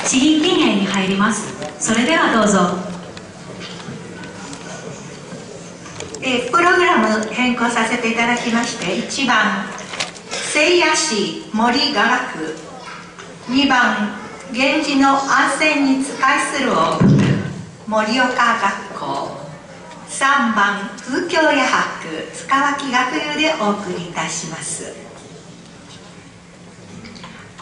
地銀禁煙に入ります。それではどうぞ。プログラム変更させていただきまして、1番聖夜市森雅楽、2番源氏の安全に仕えするを送る盛岡学校、3番風教夜泊塚脇学友でお送りいたします。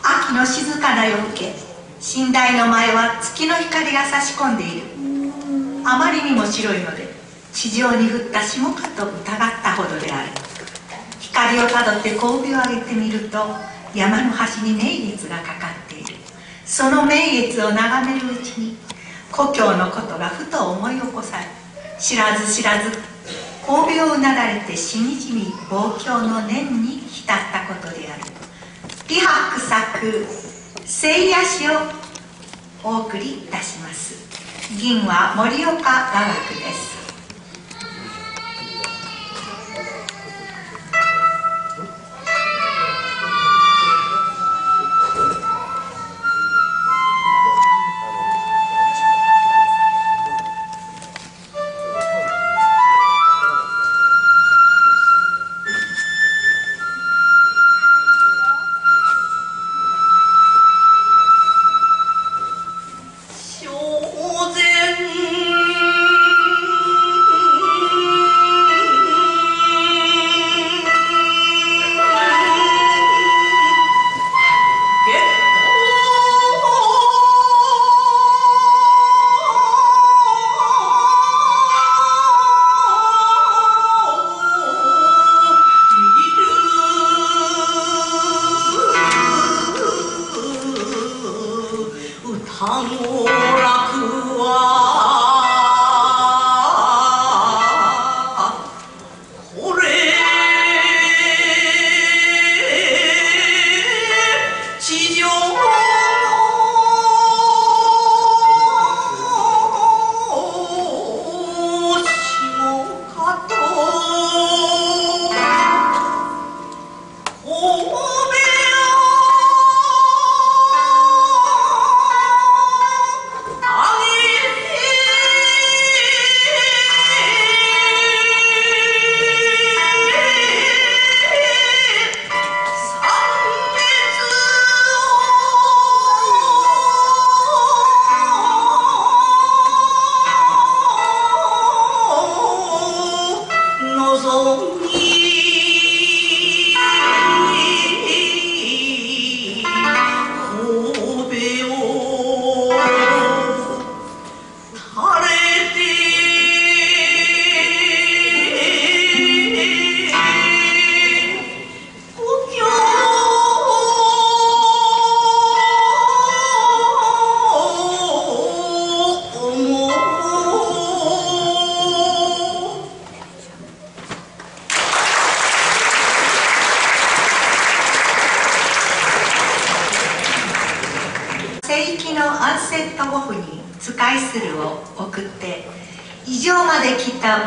秋の静かな夜更け、寝台の前は月の光が差し込んでいる。あまりにも白いので地上に降った霜かと疑ったほどである。光をたどって後尾を上げてみると、山の端に明月がかかっている。その明月を眺めるうちに故郷のことがふと思い起こされ、知らず知らず後尾をうなだれてしみじみ望郷の念に浸ったことである。李白作聖夜市をお送りいたします。銀は盛岡雅楽です。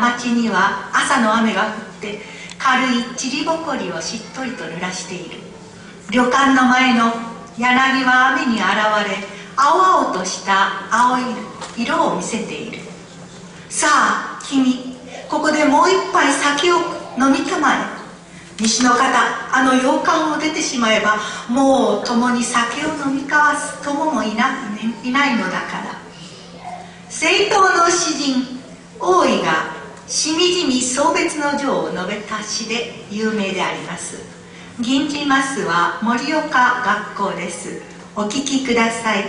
町には朝の雨が降って軽い塵ぼこりをしっとりと濡らしている。旅館の前の柳は雨に洗われ、青々とした青い色を見せている。さあ君、ここでもう一杯酒を飲みたまえ。西の方、あの洋館を出てしまえばもう共に酒を飲み交わす友もいないのだから。征討の詩人大井がしみじみ送別の情を述べた詩で有名であります。銀じますは盛岡学校です。お聴きください。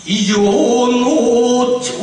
以上の長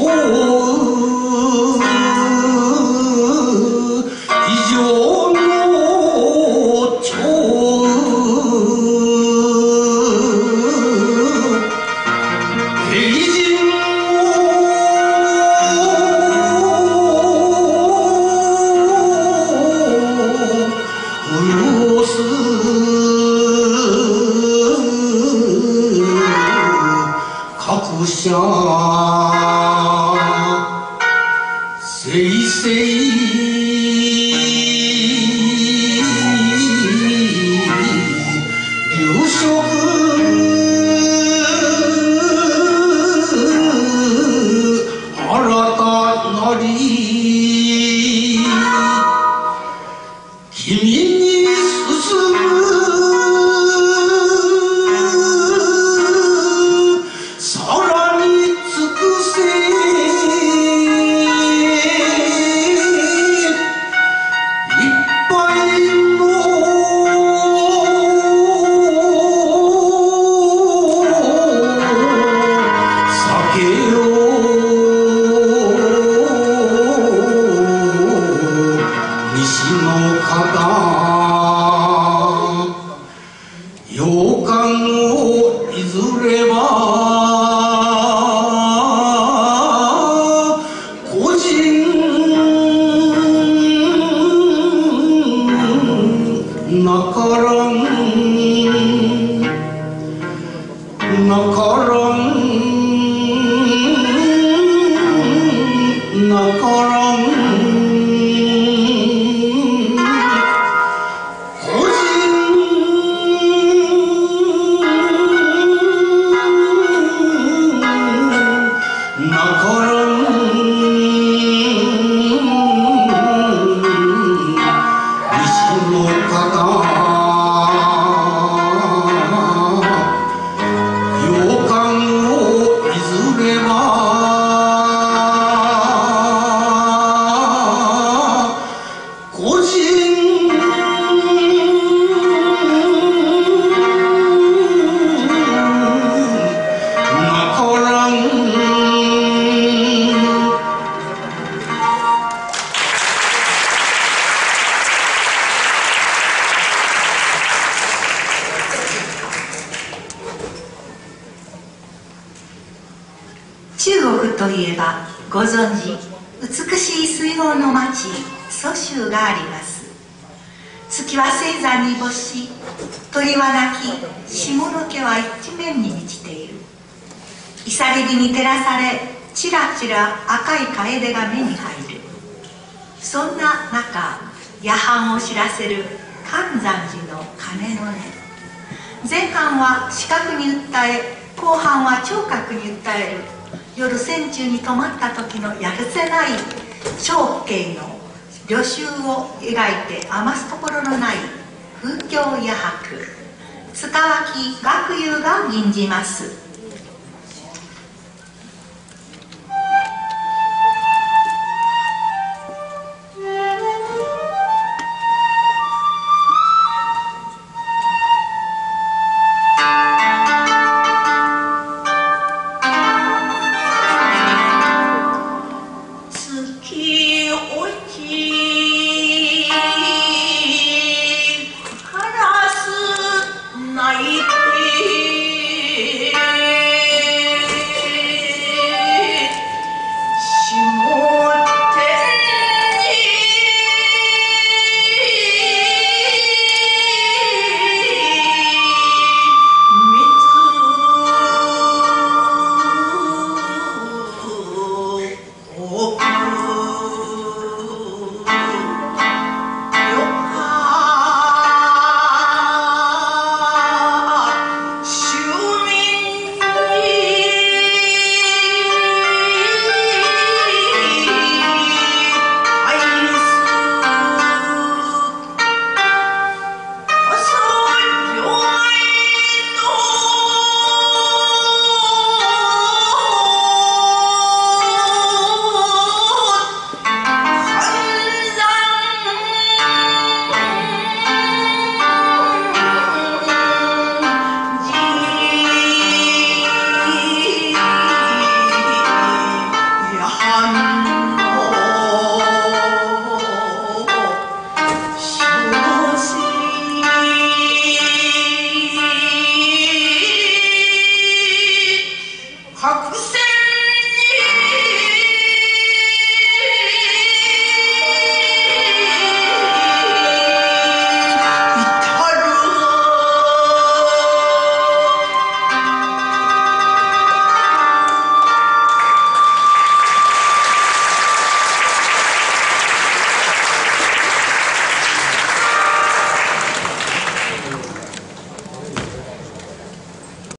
君に進む空に尽くせいっぱいの酒を西の洋館をいずれは個人なからんなからんなからん中国といえばご存知、美しい水郷の町蘇州があります。月は星座に没し、鳥は鳴き、下の毛は一面に満ちている。いされ火に照らされ、ちらちら赤い楓が目に入る。そんな中、夜半を知らせる寒山寺の鐘の音。前半は視覚に訴え、後半は聴覚に訴える。夜船中に泊まった時のやるせない長慶の旅愁を描いて余すところのない風景夜泊、塚脇学友が吟じます。